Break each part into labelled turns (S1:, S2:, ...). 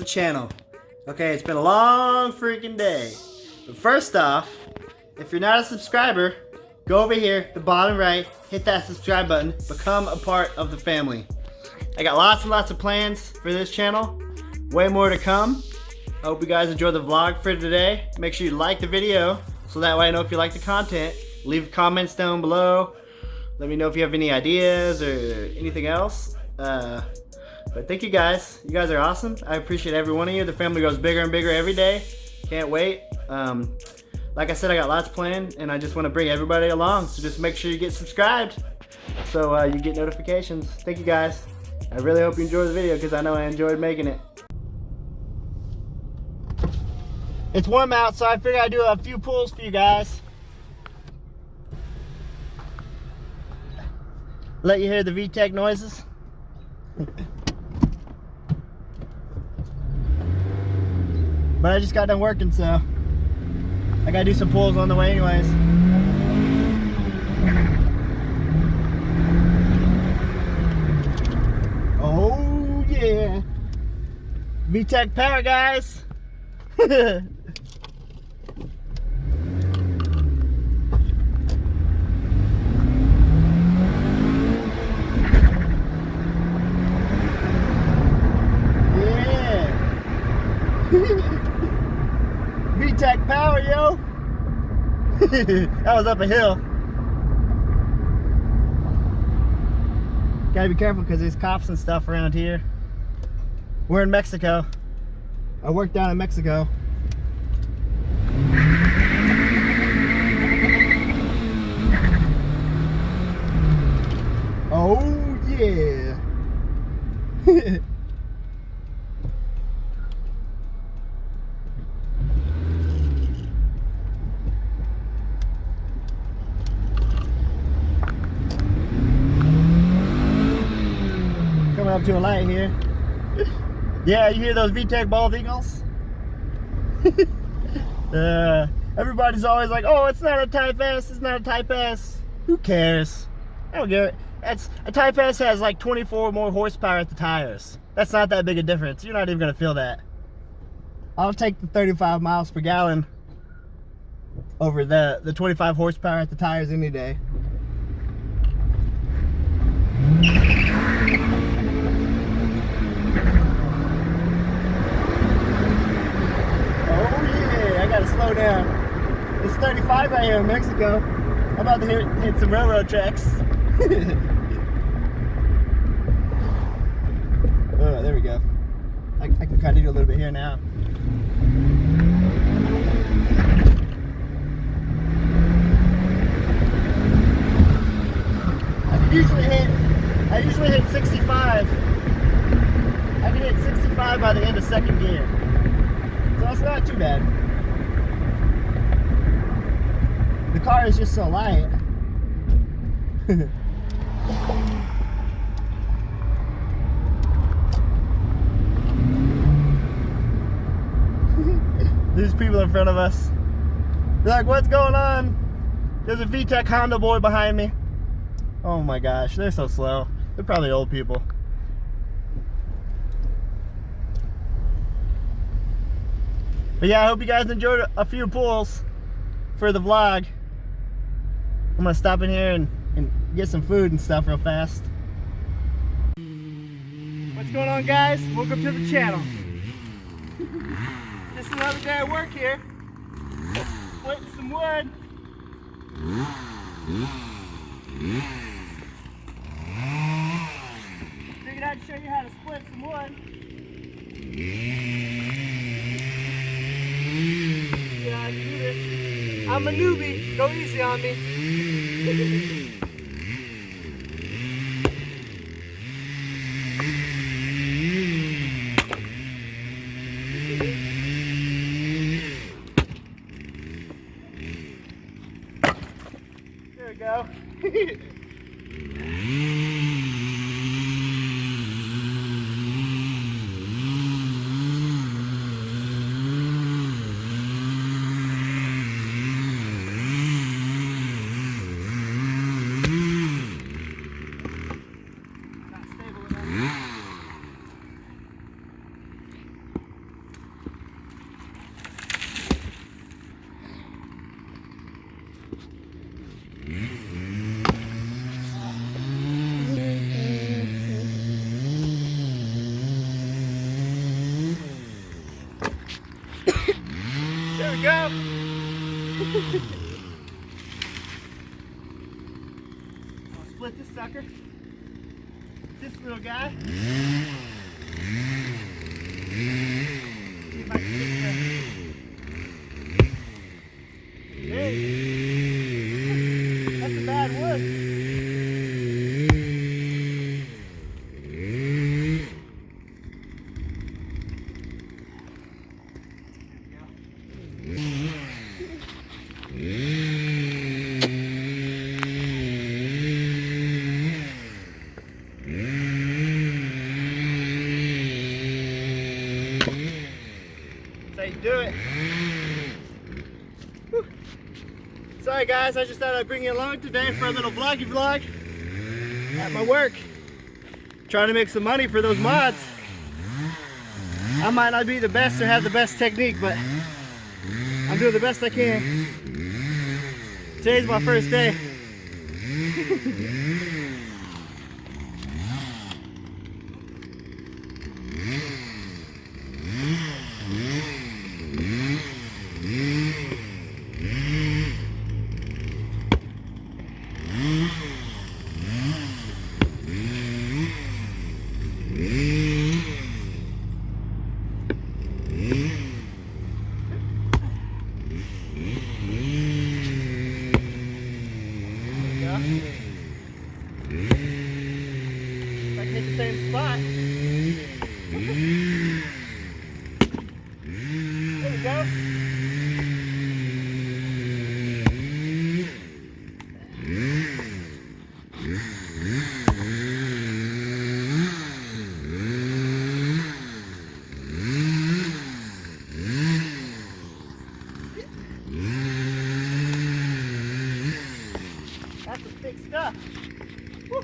S1: channel. Okay, it's been a long freaking day. But first off, if you're not a subscriber, go over here, the bottom right, hit that subscribe button, become a part of the family. I got lots and lots of plans for this channel, way more to come. I hope you guys enjoyed the vlog for today. Make sure you like the video, so that way I know if you like the content. Leave comments down below. Let me know if you have any ideas or anything else. But thank you guys. You guys are awesome. I appreciate every one of you. The family grows bigger and bigger every day. Can't wait. Like I said, I got lots planned, and I just want to bring everybody along. So just make sure you get subscribed so you get notifications. Thank you guys. I really hope you enjoy the video because I know I enjoyed making it. It's warm out, so I figured I'd do a few pulls for you guys. Let you hear the VTEC noises. But I just got done working, so I gotta do some pulls on the way anyways. Oh yeah, VTEC power, guys. VTEC power, yo. That was up a hill. Gotta be careful because there's cops and stuff around here. We're in Mexico. I work down in Mexico. Oh yeah. Coming up to a light here. Yeah, you hear those VTEC bald eagles? Everybody's always like, oh, it's not a Type S, it's not a Type S. Who cares? I don't get it. A Type S has like 24 more horsepower at the tires. That's not that big a difference. You're not even gonna feel that. I'll take the 35 miles per gallon over the 25 horsepower at the tires any day. Slow down. It's 35 right here in Mexico. I'm about to hit some railroad tracks. Oh, there we go. I can kind of do a little bit here now. I usually hit 65. I can hit 65 by the end of second gear. So it's not too bad. The car is just so light. There's people in front of us. They're like, what's going on? There's a VTEC Honda boy behind me. Oh my gosh, they're so slow. They're probably old people. But yeah, I hope you guys enjoyed a few pulls for the vlog. I'm gonna stop in here and get some food and stuff real fast. What's going on, guys? Welcome to the channel. Just another day at work here. Splitting some wood. Figured I'd show you how to split some wood. Yeah, I can do this. I'm a newbie. Go easy on me. There we go. There we go. I'll split this sucker. This little guy. See if I can get the... Hey. That's a bad wood. That's how you do it. Whew. Sorry guys, I just thought I'd bring you along today for a little vloggy vlog at my work. Trying to make some money for those mods. I might not be the best or have the best technique, but I'm doing the best I can. Today's my first day. If I can hit the same spot. There we go. That's some big stuff. Woo.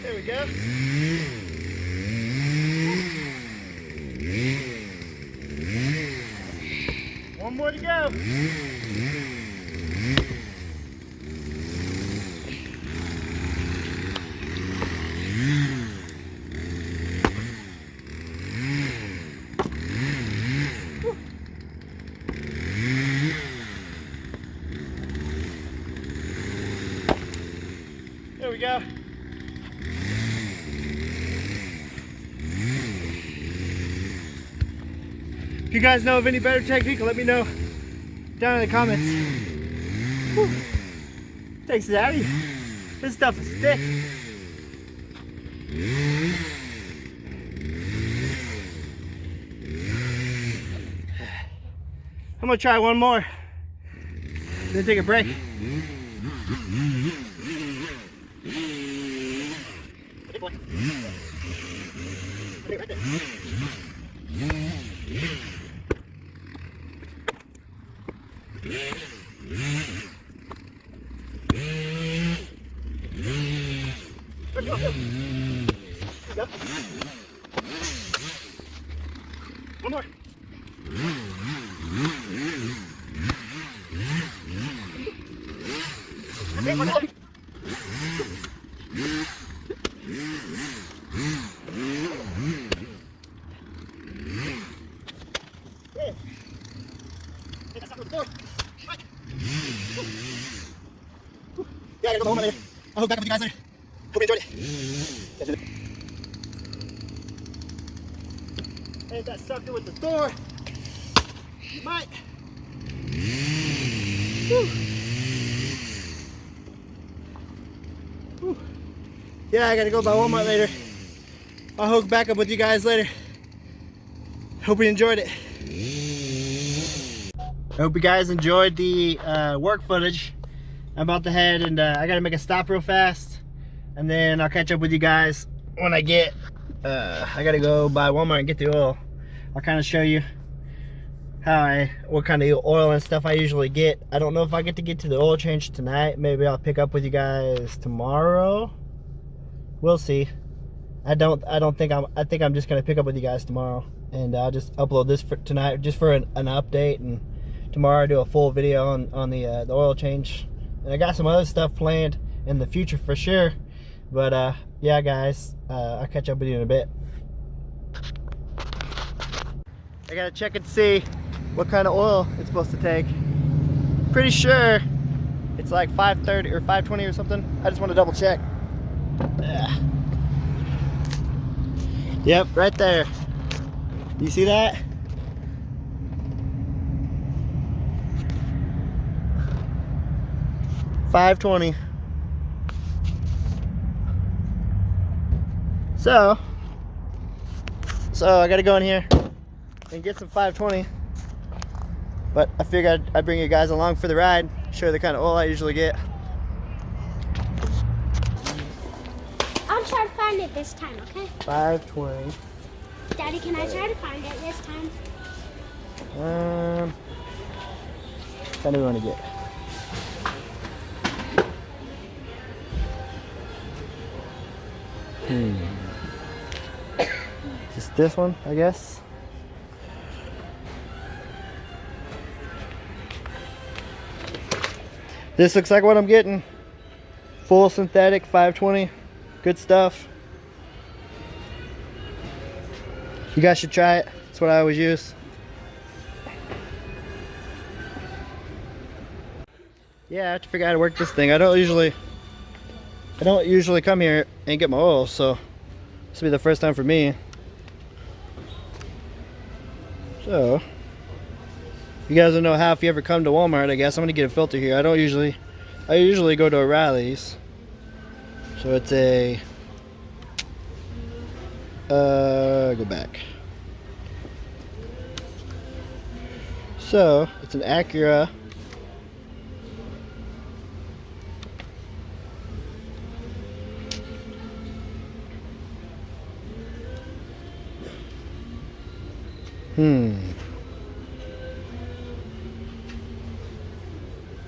S1: There we go. One more to go. There we go. If you guys know of any better technique, let me know down in the comments. Whew. Takes it out of you. This stuff is thick. I'm gonna try one more, then take a break. Right there. Go. One more. Okay, one more. Yeah, I gotta go home later. I'll hook back up with you guys later. Hope you enjoyed it. Ain't that sucker with the door? You might. Whew. Whew. Yeah, I gotta go by Walmart later. I'll hook back up with you guys later. Hope you enjoyed it. I hope you guys enjoyed the work footage. I'm about to head and I gotta make a stop real fast, and then I'll catch up with you guys when I get I gotta go by Walmart and get the oil. I'll kind of show you what kind of oil and stuff I usually get. I don't know if I get to the oil change tonight. Maybe I'll pick up with you guys tomorrow. We'll see. I think I'm just gonna pick up with you guys tomorrow, and I'll just upload this for tonight just for an update, and tomorrow I do a full video on the oil change. And I got some other stuff planned in the future for sure. But yeah, guys, I'll catch up with you in a bit. I gotta check and see what kind of oil it's supposed to take. Pretty sure it's like 530 or 520 or something. I just want to double check. Yep, right there. You see that? $5.20. So I gotta go in here and get some 520. But I figured I'd bring you guys along for the ride, show you the kind of oil I usually get.
S2: I'll try to find it this time, okay?
S1: 520.
S2: Daddy, can I try to find it this time?
S1: Kind of want to get. Just this one, I guess. This looks like what I'm getting. Full synthetic 520. Good stuff. You guys should try it. That's what I always use. Yeah, I have to figure out how to work this thing. I don't usually come here and get my oil, so this will be the first time for me. So, you guys don't know how, if you ever come to Walmart, I guess I'm gonna get a filter here. I usually go to O'Reilly's. So it's a go back. So it's an Acura.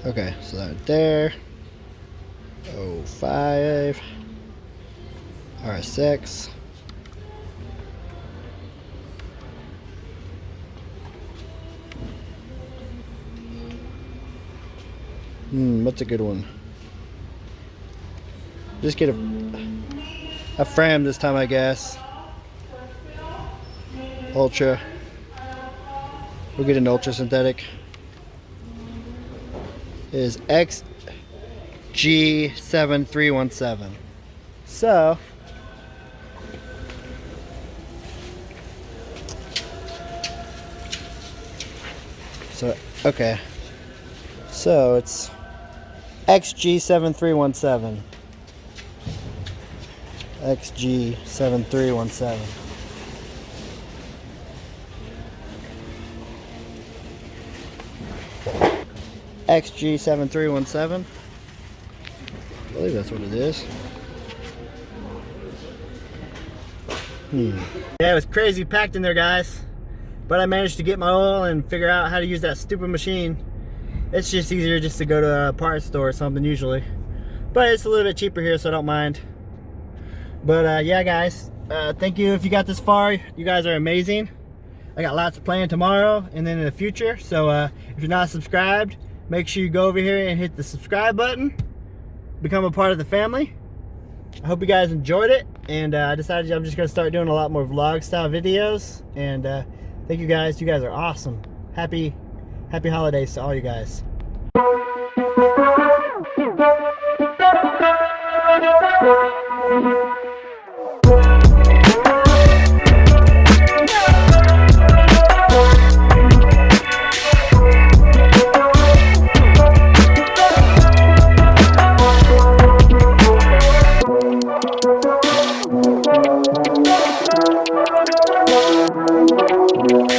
S1: Okay, so that right there. 05 RS6. What's a good one? Just get a Fram this time, I guess. Ultra. We'll get an ultra synthetic. It is XG7317. So okay. So it's XG7317. XG7317. XG7317. I believe that's what it is. Yeah, it was crazy packed in there, guys. But I managed to get my oil and figure out how to use that stupid machine. It's just easier just to go to a parts store or something usually. But it's a little bit cheaper here, so I don't mind. But yeah, guys, thank you if you got this far. You guys are amazing. I got lots planned tomorrow and then in the future. So if you're not subscribed, make sure you go over here and hit the subscribe button. Become a part of the family. I hope you guys enjoyed it. And I decided I'm just going to start doing a lot more vlog style videos. And thank you guys. You guys are awesome. Happy holidays to all you guys.